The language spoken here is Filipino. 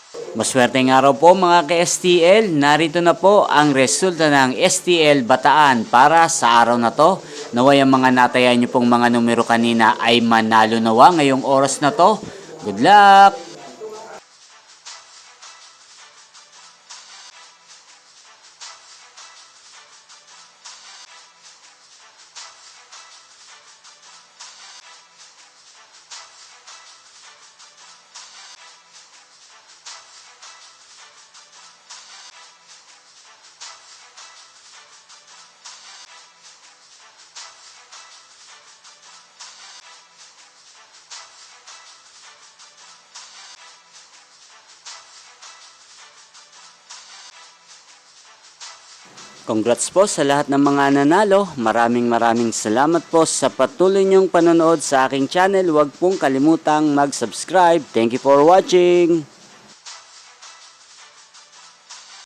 Maswerteng araw po mga ka-STL, narito na po ang resulta ng STL Bataan para sa araw na to. Naway ang mga natayan nyo pong mga numero kanina ay manalo nawa ngayong oras na to. Good luck! Congrats po sa lahat ng mga nanalo. Maraming salamat po sa patuloy niyong panonood sa aking channel. Huwag pong kalimutang mag-subscribe. Thank you for watching.